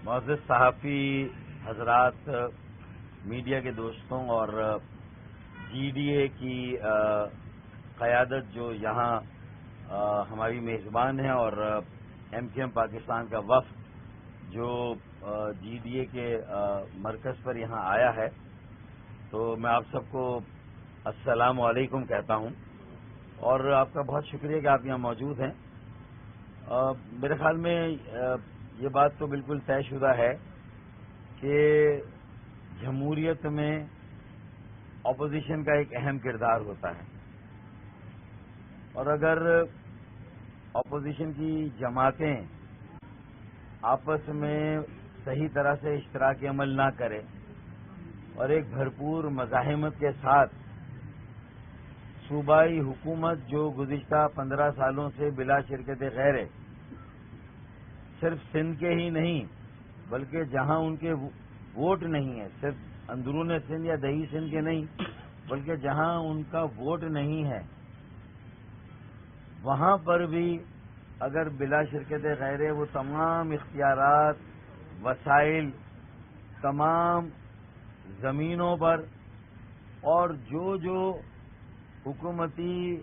معزز صحافی حضرات، میڈیا کے دوستوں اور جی ڈی اے کی قیادت جو یہاں ہماری میزبان ہے، اور ایم کیو ایم پاکستان کا وفد جو جی ڈی اے کے مرکز پر یہاں آیا ہے، تو میں آپ سب کو السلام علیکم کہتا ہوں اور آپ کا بہت شکریہ کہ آپ یہاں موجود ہیں۔ میرے خیال میں یہ بات تو بالکل طے شدہ ہے کہ جمہوریت میں اپوزیشن کا ایک اہم کردار ہوتا ہے، اور اگر اپوزیشن کی جماعتیں آپس میں صحیح طرح سے اشتراک عمل نہ کریں اور ایک بھرپور مزاحمت کے ساتھ صوبائی حکومت جو گزشتہ 15 سالوں سے بلا شرکت غیر صرف سندھ کے ہی نہیں بلکہ جہاں ان کے ووٹ نہیں ہے، صرف اندرون سندھ یا دہی سندھ کے نہیں بلکہ جہاں ان کا ووٹ نہیں ہے، وہاں پر بھی اگر بلا شرکت غیر وہ تمام اختیارات، وسائل، تمام زمینوں پر اور جو حکومتی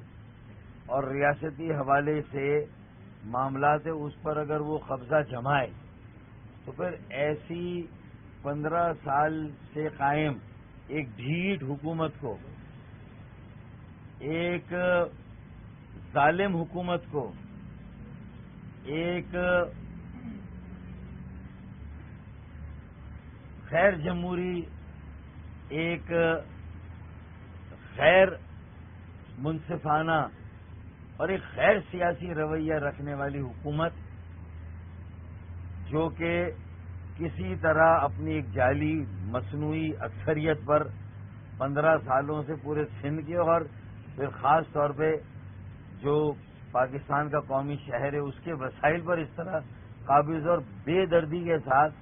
اور ریاستی حوالے سے معاملات ہیں اس پر اگر وہ قبضہ جمائے تو پھر ایسی 15 سال سے قائم ایک ڈھیٹ حکومت کو، ایک ظالم حکومت کو، ایک غیر جمہوری، ایک غیر منصفانہ اور ایک غیر سیاسی رویہ رکھنے والی حکومت جو کہ کسی طرح اپنی ایک جعلی مصنوعی اکثریت پر 15 سالوں سے پورے سندھ کے اور پھر خاص طور پہ جو پاکستان کا قومی شہر ہے اس کے وسائل پر اس طرح قابض اور بے دردی کے ساتھ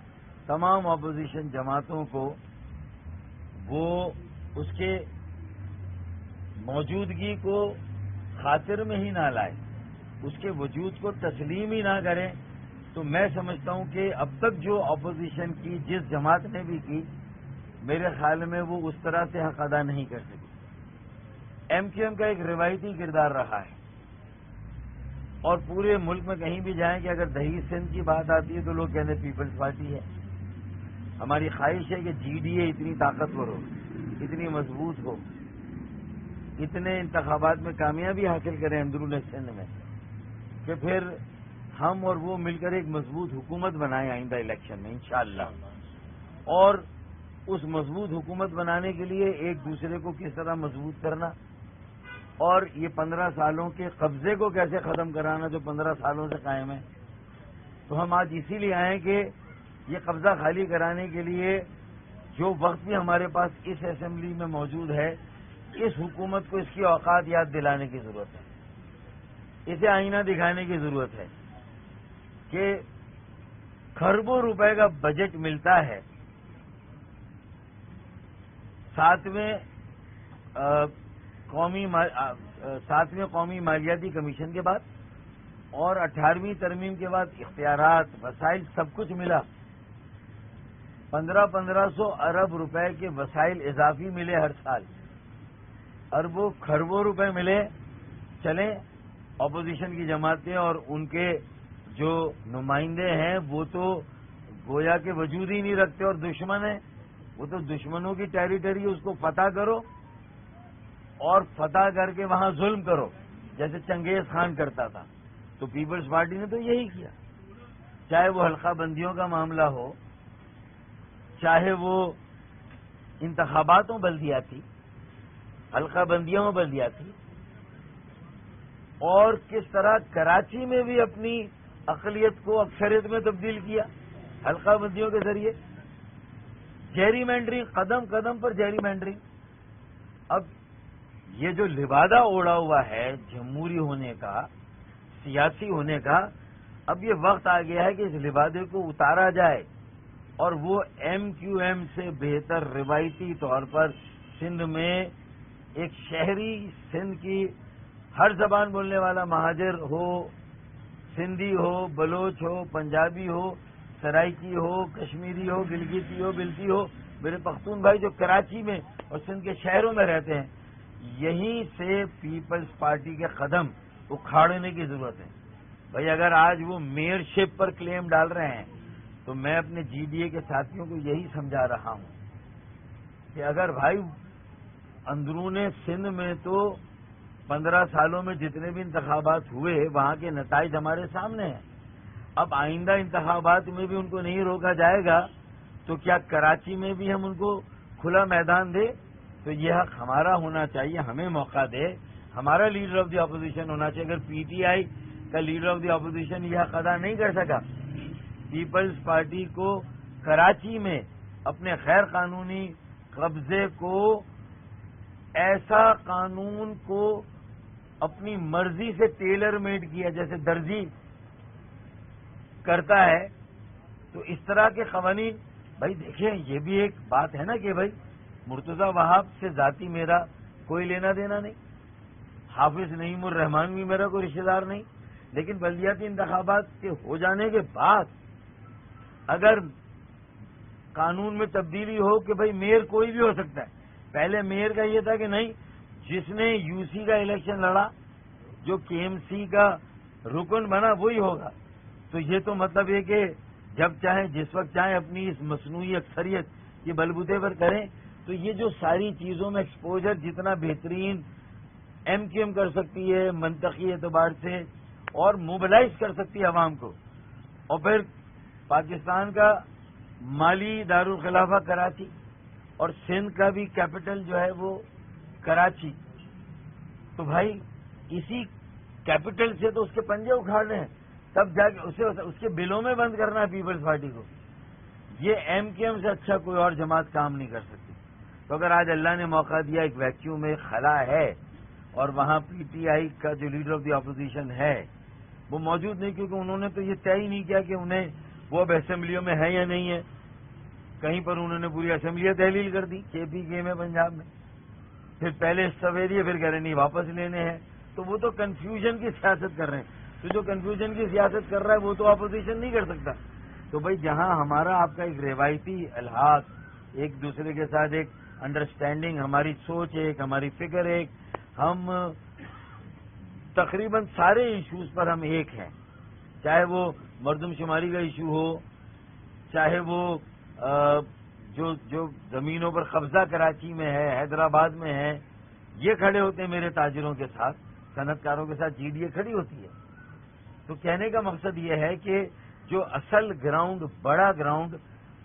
تمام اپوزیشن جماعتوں کو وہ اس کے موجودگی کو خاطر میں ہی نہ لائے، اس کے وجود کو تسلیم ہی نہ کریں، تو میں سمجھتا ہوں کہ اب تک جو اپوزیشن کی جس جماعت نے بھی کی، میرے خیال میں وہ اس طرح سے حق ادا نہیں کر سکی۔ ایم کیو ایم کا ایک روایتی کردار رہا ہے، اور پورے ملک میں کہیں بھی جائیں کہ اگر دہی سندھ کی بات آتی ہے تو لوگ کہتے ہیں پیپلز پارٹی ہے۔ ہماری خواہش ہے کہ جی ڈی اے اتنی طاقتور ہو، اتنی مضبوط ہو، اتنے انتخابات میں کامیابی حاصل کریں اندرون سندھ میں کہ پھر ہم اور وہ مل کر ایک مضبوط حکومت بنائیں آئندہ الیکشن میں انشاءاللہ۔ اور اس مضبوط حکومت بنانے کے لیے ایک دوسرے کو کس طرح مضبوط کرنا اور یہ 15 سالوں کے قبضے کو کیسے ختم کرانا جو 15 سالوں سے قائم ہے۔ تو ہم آج اسی لیے آئے کہ یہ قبضہ خالی کرانے کے لیے جو وقت بھی ہمارے پاس اس اسمبلی میں موجود ہے، اس حکومت کو اس کی اوقات یاد دلانے کی ضرورت ہے، اسے آئینہ دکھانے کی ضرورت ہے کہ کھربوں روپے کا بجٹ ملتا ہے 7ویں قومی مالیاتی کمیشن کے بعد اور 18ویں ترمیم کے بعد اختیارات، وسائل سب کچھ ملا، 1500 ارب روپے کے وسائل اضافی ملے ہر سال، اربوں کھربوں روپے ملے۔ چلیں اپوزیشن کی جماعتیں اور ان کے جو نمائندے ہیں وہ تو گویا کے وجود ہی نہیں رکھتے اور دشمن ہیں، وہ تو دشمنوں کی ٹیریٹری اس کو فتح کرو اور فتح کر کے وہاں ظلم کرو جیسے چنگیز خان کرتا تھا۔ تو پیپلز پارٹی نے تو یہی کیا، چاہے وہ حلقہ بندیوں کا معاملہ ہو، چاہے وہ انتخاباتوں بلدیاتی، حلقہ بندیوں میں بلدیاتی، اور کس طرح کراچی میں بھی اپنی اقلیت کو اکثریت میں تبدیل کیا حلقہ بندیوں کے ذریعے، جیری مینڈرنگ، قدم قدم پر جیری مینڈرنگ۔ اب یہ جو لبادہ اوڑا ہوا ہے جمہوری ہونے کا، سیاسی ہونے کا، اب یہ وقت آ گیا ہے کہ اس لبادے کو اتارا جائے اور وہ ایم کیو ایم سے بہتر روایتی طور پر سندھ میں ایک شہری سندھ کی ہر زبان بولنے والا مہاجر ہو، سندھی ہو، بلوچ ہو، پنجابی ہو، سرائکی ہو، کشمیری ہو، گلگتی ہو، بلتی ہو، میرے پختون بھائی جو کراچی میں اور سندھ کے شہروں میں رہتے ہیں، یہیں سے پیپلز پارٹی کے قدم اکھاڑنے کی ضرورت ہے. بھائی اگر آج وہ میئر شپ پر کلیم ڈال رہے ہیں تو میں اپنے جی ڈی اے کے ساتھیوں کو یہی سمجھا رہا ہوں کہ اگر بھائی اندرون سندھ میں تو 15 سالوں میں جتنے بھی انتخابات ہوئے وہاں کے نتائج ہمارے سامنے ہیں. اب آئندہ انتخابات میں بھی ان کو نہیں روکا جائے گا تو کیا کراچی میں بھی ہم ان کو کھلا میدان دیں؟ تو یہ حق ہمارا ہونا چاہیے، ہمیں موقع دے، ہمارا لیڈر آف دی اپوزیشن ہونا چاہیے. اگر پی ٹی آئی کا لیڈر آف دی اپوزیشن یہ حق ادا نہیں کر سکا پیپلز پارٹی کو کراچی میں اپنے غیر قانونی قبضے کو، ایسا قانون کو اپنی مرضی سے ٹیلر میڈ کیا جیسے درزی کرتا ہے، تو اس طرح کے قوانین. بھائی دیکھیں یہ بھی ایک بات ہے نا کہ بھائی مرتضی وہاب سے ذاتی میرا کوئی لینا دینا نہیں، حافظ نعیم الرحمان بھی میرا کوئی رشتہ دار نہیں، لیکن بلدیاتی انتخابات کے ہو جانے کے بعد اگر قانون میں تبدیلی ہو کہ بھائی میئر کوئی بھی ہو سکتا ہے. پہلے میئر کا یہ تھا کہ نہیں، جس نے یو سی کا الیکشن لڑا، جو کے ایم سی کا رکن بنا وہی ہوگا. تو یہ تو مطلب یہ کہ جب چاہیں جس وقت چاہیں اپنی اس مصنوعی اکثریت کے بلبوتے پر کریں. تو یہ جو ساری چیزوں میں ایکسپوجر جتنا بہترین ایم کیو ایم کر سکتی ہے منطقی اعتبار سے اور موبلائز کر سکتی ہے عوام کو، اور پھر پاکستان کا مالی دارالخلافہ کراچی اور سندھ کا بھی کیپٹل جو ہے وہ کراچی، تو بھائی اسی کیپٹل سے تو اس کے پنجے اکھاڑنے ہیں، تب جا کے اس کے بلوں میں بند کرنا ہے پیپلز پارٹی کو. یہ ایم کیو ایم سے اچھا کوئی اور جماعت کام نہیں کر سکتی. تو اگر آج اللہ نے موقع دیا، ایک ویکیوم میں خلا ہے اور وہاں پی ٹی آئی کا جو لیڈر آف دی اپوزیشن ہے وہ موجود نہیں، کیونکہ انہوں نے تو یہ طے ہی نہیں کیا کہ انہیں وہ اب اسمبلیوں میں ہے یا نہیں ہے. کہیں پر انہوں نے پوری اسمبلیاں تحلیل کر دی کے پی کے میں پنجاب میں، پھر پہلے استعفے دیے، پھر کہہ رہے نہیں واپس لینے ہیں. تو وہ تو کنفیوژن کی سیاست کر رہے ہیں. تو جو کنفیوژن کی سیاست کر رہا ہے وہ تو اپوزیشن نہیں کر سکتا. تو بھائی جہاں ہمارا آپ کا ایک روایتی الحاق، ایک دوسرے کے ساتھ ایک انڈرسٹینڈنگ، ہماری سوچ ایک، ہماری فکر ایک، ہم تقریباً سارے ایشوز پر ہم ایک ہیں، چاہے وہ مردم شماری کا ایشو ہو، چاہے وہ جو زمینوں پر قبضہ کراچی میں ہے، حیدرآباد میں ہے، یہ کھڑے ہوتے ہیں میرے تاجروں کے ساتھ، صنعت کاروں کے ساتھ جی ڈی اے کھڑی ہوتی ہے. تو کہنے کا مقصد یہ ہے کہ جو اصل گراؤنڈ، بڑا گراؤنڈ،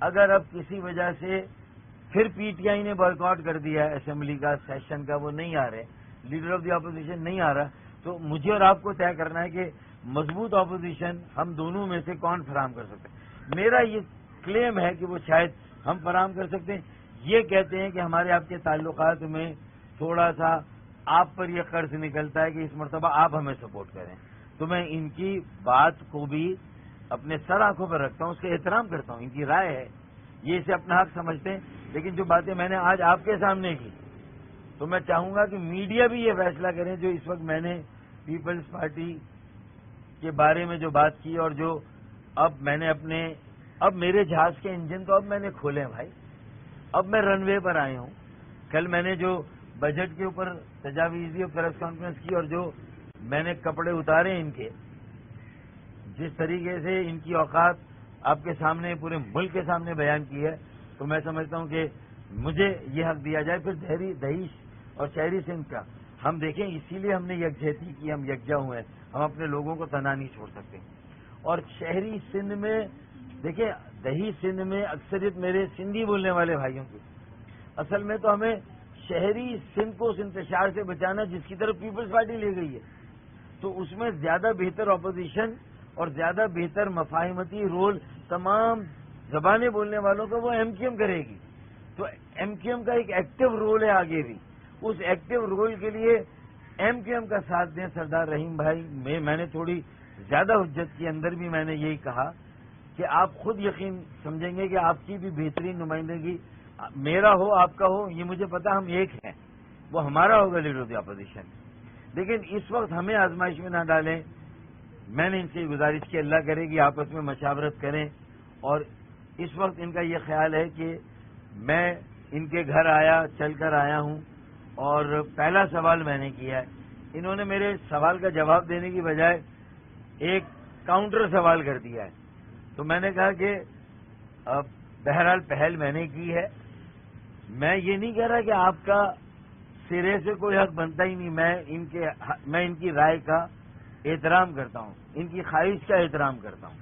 اگر اب کسی وجہ سے پھر پی ٹی آئی نے بائیکاٹ کر دیا ہے اسمبلی کا سیشن کا، وہ نہیں آ رہے، لیڈر آف دی اپوزیشن نہیں آ رہا، تو مجھے اور آپ کو طے کرنا ہے کہ مضبوط اپوزیشن ہم دونوں میں سے کون فراہم کر سکتے ہیں. میرا یہ کلیم ہے کہ وہ شاید ہم فراہم کر سکتے ہیں. یہ کہتے ہیں کہ ہمارے آپ کے تعلقات میں تھوڑا سا آپ پر یہ قرض نکلتا ہے کہ اس مرتبہ آپ ہمیں سپورٹ کریں. تو میں ان کی بات کو بھی اپنے سر آنکھوں پر رکھتا ہوں، اس کا احترام کرتا ہوں، ان کی رائے ہے، یہ اسے اپنا حق سمجھتے ہیں. لیکن جو باتیں میں نے آج آپ کے سامنے کی، تو میں چاہوں گا کہ میڈیا بھی یہ فیصلہ کریں. جو اس وقت میں نے پیپلز پارٹی کے بارے میں جو بات کی، اور جو اب میں نے اب میرے جہاز کے انجن تو اب میں نے کھولے ہیں بھائی، اب میں رن وے پر آئے ہوں. کل میں نے جو بجٹ کے اوپر تجاویزی اور پریس کانفرنس کی اور جو میں نے کپڑے اتارے ان کے، جس طریقے سے ان کی اوقات آپ کے سامنے، پورے ملک کے سامنے بیان کی ہے، تو میں سمجھتا ہوں کہ مجھے یہ حق دیا جائے. پھر دہیش اور شہری سندھ کا ہم دیکھیں، اسی لیے ہم نے یکجہتی کی، ہم یکجا ہوئے ہیں، ہم اپنے لوگوں کو تنہا نہیں چھوڑ سکتے. اور شہری سندھ میں دیکھیں، دہی سندھ میں اکثریت میرے سندھی بولنے والے بھائیوں کی، اصل میں تو ہمیں شہری سندھ کو اس انتشار سے بچانا جس کی طرف پیپلز پارٹی لے گئی ہے. تو اس میں زیادہ بہتر اپوزیشن اور زیادہ بہتر مفاہمتی رول تمام زبانیں بولنے والوں کا وہ ایم کیو ایم کرے گی. تو ایم کیو ایم کا ایک ایکٹیو رول ہے آگے بھی، اس ایکٹیو رول کے لیے ایم کیو ایم کا ساتھ دیں سردار رحیم بھائی. میں نے تھوڑی زیادہ حجت کے اندر بھی میں نے یہی کہا کہ آپ خود یقین سمجھیں گے کہ آپ کی بھی بہترین نمائندگی میرا ہو، آپ کا ہو، یہ مجھے پتا ہم ایک ہیں، وہ ہمارا ہوگا لیڈر آف دی اپوزیشن. لیکن اس وقت ہمیں آزمائش میں نہ ڈالیں. میں نے ان سے گزارش کی، اللہ کرے گی آپس میں مشاورت کریں اور اس وقت ان کا یہ خیال ہے کہ میں ان کے گھر چل کر آیا ہوں اور پہلا سوال میں نے کیا ہے. انہوں نے میرے سوال کا جواب دینے کی بجائے ایک کاؤنٹر سوال کر دیا ہے. تو میں نے کہا کہ بہرحال پہل میں نے کی ہے. میں یہ نہیں کہہ رہا کہ آپ کا سرے سے کوئی حق بنتا ہی نہیں. میں ان کی رائے کا احترام کرتا ہوں, ان کی خواہش کا احترام کرتا ہوں,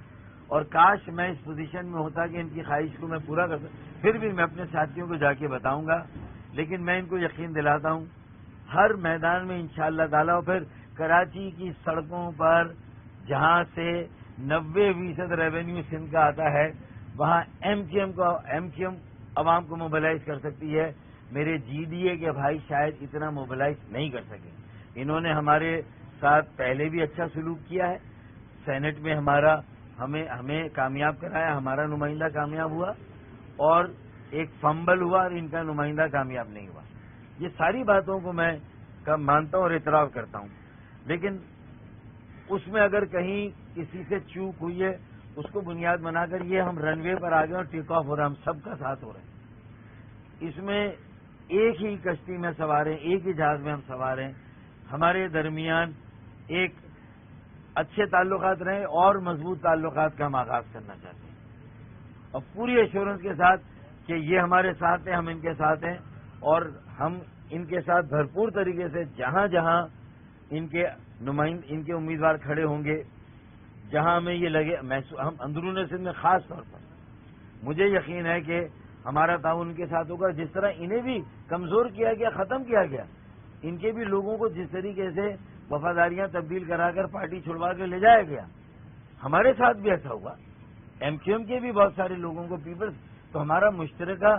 اور کاش میں اس پوزیشن میں ہوتا کہ ان کی خواہش کو میں پورا کر سکتا. پھر بھی میں اپنے ساتھیوں کو جا کے بتاؤں گا, لیکن میں ان کو یقین دلاتا ہوں ہر میدان میں انشاءاللہ تعالی. اور پھر کراچی کی سڑکوں پر جہاں سے 90% ریونیو سندھ کا آتا ہے, وہاں ایم کیو ایم عوام کو موبلائز کر سکتی ہے. میرے جی ڈی اے کے بھائی شاید اتنا موبلائز نہیں کر سکے. انہوں نے ہمارے ساتھ پہلے بھی اچھا سلوک کیا ہے. سینٹ میں ہمیں کامیاب کرایا, ہمارا نمائندہ کامیاب ہوا, اور ایک فمبل ہوا اور ان کا نمائندہ کامیاب نہیں ہوا. یہ ساری باتوں کو میں مانتا ہوں اور اعتراف کرتا ہوں. لیکن اس میں اگر کہیں کسی سے چوک ہوئی ہے, اس کو بنیاد بنا کر یہ ہم رن وے پر آ گئے اور ٹیک آف ہو رہا ہے, ہم سب کا ساتھ ہو رہے ہیں. اس میں ایک ہی کشتی میں سوار ہیں, ایک ہی جہاز میں ہم سوار ہیں. ہمارے درمیان ایک اچھے تعلقات رہیں اور مضبوط تعلقات کا ہم آغاز کرنا چاہتے ہیں, اور پوری ایشورنس کے ساتھ کہ یہ ہمارے ساتھ ہیں, ہم ان کے ساتھ ہیں, اور ہم ان کے ساتھ بھرپور طریقے سے جہاں جہاں ان کے امیدوار کھڑے ہوں گے, جہاں ہمیں یہ لگے, ہم اندرون سندھ میں خاص طور پر مجھے یقین ہے کہ ہمارا تعاون ان کے ساتھ ہوگا. جس طرح انہیں بھی کمزور کیا گیا, ختم کیا گیا, ان کے بھی لوگوں کو جس طریقے سے وفاداریاں تبدیل کرا کر پارٹی چھڑوا کے لے جایا گیا, ہمارے ساتھ بھی ایسا ہوا. ایم کیو ایم کے بھی بہت سارے لوگوں کو پیپلز, تو ہمارا مشترکہ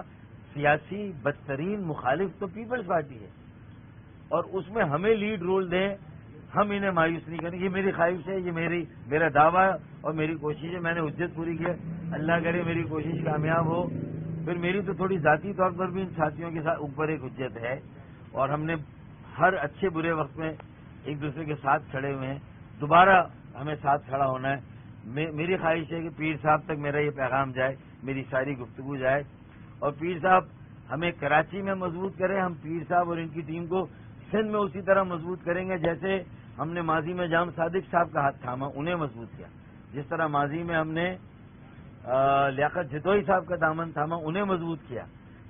سیاسی بدترین مخالف تو پیپلز پارٹی ہے, اور اس میں ہمیں لیڈ رول دیں. ہم انہیں مایوس نہیں کریں. یہ میری خواہش ہے, یہ میرا دعویٰ اور میری کوشش ہے. میں نے حجت پوری کی ہے, اللہ کرے میری کوشش کامیاب ہو. پھر میری تو تھوڑی ذاتی طور پر بھی ان ساتھیوں کے ساتھ اوپر ایک حجت ہے, اور ہم نے ہر اچھے برے وقت میں ایک دوسرے کے ساتھ کھڑے ہوئے ہیں. دوبارہ ہمیں ساتھ کھڑا ہونا ہے. میری خواہش ہے کہ پیر صاحب تک میرا یہ پیغام جائے, میری ساری گفتگو جائے, اور پیر صاحب ہمیں کراچی میں مضبوط کریں. ہم پیر صاحب اور ان کی ٹیم کو سندھ میں اسی طرح مضبوط کریں گے جیسے ہم نے ماضی میں جام صادق صاحب کا ہاتھ تھاما, انہیں مضبوط کیا. جس طرح ماضی میں ہم نے لیاقت جتوئی صاحب کا دامن تھاما, انہیں مضبوط کیا.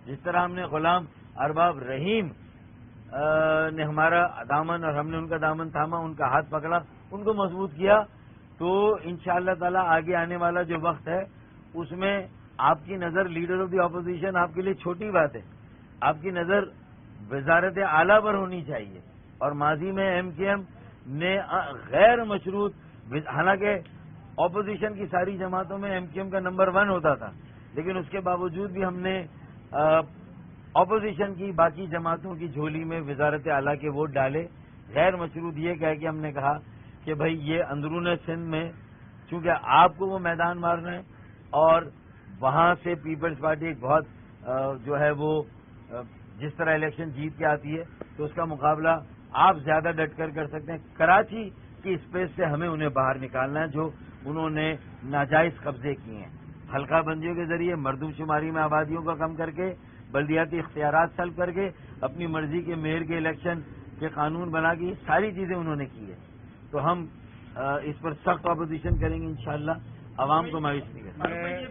جس طرح ہم نے غلام ارباب رحیم نے ہمارا دامن اور ہم نے ان کا دامن تھاما, ان کا ہاتھ پکڑا, ان کو مضبوط کیا. تو انشاءاللہ تعالی آگے آنے والا جو وقت ہے اس میں آپ کی نظر لیڈر آف دی اپوزیشن آپ کے لیے چھوٹی بات ہے. آپ کی نظر وزارت اعلیٰ پر ہونی چاہیے. اور ماضی میں ایم کیو ایم نے غیر مشروط, حالانکہ اپوزیشن کی ساری جماعتوں میں ایم کیو ایم کا نمبر 1 ہوتا تھا, لیکن اس کے باوجود بھی ہم نے اپوزیشن کی باقی جماعتوں کی جھولی میں وزارت اعلیٰ کے ووٹ ڈالے. غیر مشروط یہ کہہ کے ہم نے کہا کہ بھائی یہ اندرون سندھ میں چونکہ آپ کو وہ میدان مارنا ہے, اور وہاں سے پیپلز پارٹی ایک بہت جو ہے وہ جس طرح الیکشن جیت کے آتی ہے تو اس کا مقابلہ آپ زیادہ ڈٹ کر سکتے ہیں. کراچی کی اسپیس سے ہمیں انہیں باہر نکالنا ہے جو انہوں نے ناجائز قبضے کیے ہیں. حلقہ بندیوں کے ذریعے مردم شماری میں آبادیوں کا کم کر کے, بلدیاتی اختیارات سلب کر کے, اپنی مرضی کے میئر کے الیکشن کے قانون بنا کے, یہ ساری چیزیں انہوں نے کی ہے. تو ہم اس پر سخت اپوزیشن کریں گے انشاءاللہ, عوام کو مایوس نہیں کریں گے.